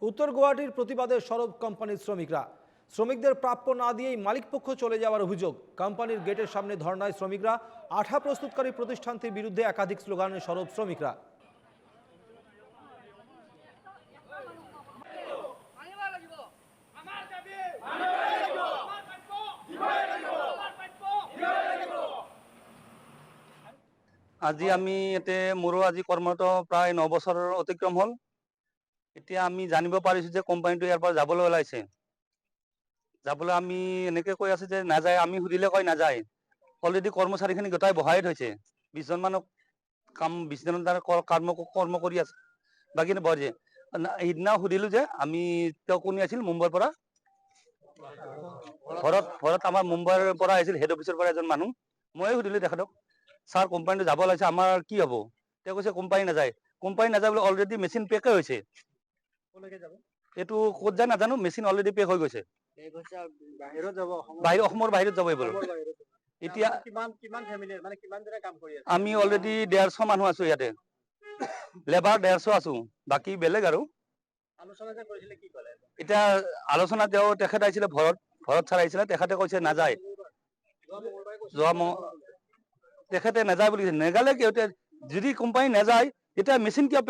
উত্তর গুয়াহাটির প্রতিবাদে সরব কোম্পানির শ্রমিকদের প্রাপ্য না দিয়েই মালিকপক্ষ চলে যাওয়ার অভিযোগ। কোম্পানির গেটের সামনে ধর্নায় শ্রমিকরা। আঠা প্রস্তুতকারী প্রতিষ্ঠানটির বিরুদ্ধে একাধিক স্লোগানে সরব শ্রমিকরা। আজি আমি এতে মোৰো আজি কৰ্মৰত প্ৰায় 9 বছৰৰ অতিক্ৰম হ'ল। এতিয়া আমি জানিব পাৰিছো যে কোম্পানীটো ইয়াৰ পৰা যাবলৈ ওলাইছে। যাবলৈ আমি এনেকে কৈ আছো যে নাযায়, আমি সুধিলে কয় নাযায়। অলৰেডি কৰ্মচাৰীখিনি গোটাই বহাই থৈছে। 20 জন মানুহ কাম 20 জন কৰ্ম কৰি আছে। বাকী নবজে সিদিনা সুধিলো যে আমি তেওঁ কোনে আছিল মুম্বাইৰ পৰা ঘৰত আমাৰ মুম্বাইৰ পৰা আহিছিল, হেড অফিচৰ পৰা এজন মানুহ। ময়ে সুধিলো তেখেতক, স্যাৰ কোম্পানিটো যাব লাগিছে, আমাৰ কি হ'ব? তেওঁ কৈছে কোম্পানী নাযায় বোলে, অলৰেডি মেচিন পেকে হৈছে। এইটো ক'ত যায় নাজানো, মেচিন অলৰেডি পেক হৈ গৈছে। অসমৰ বাহিৰত যাব এইবোৰ। এতিয়া আমি অলৰেডি 150 মানুহ আছো ইয়াতে, লেবাৰ 150 আছো, বাকী বেলেগ আৰু। এতিয়া আলোচনা তেখেত আহিছিলে, ভৰত ছাৰ আহিছিলে, তেখেতে কৈছে নাযায়। তেখেতে নাযায় বুলি নেগালে কিয়? যদি কোম্পানী নাযায় তেতিয়া মেচিন কিয়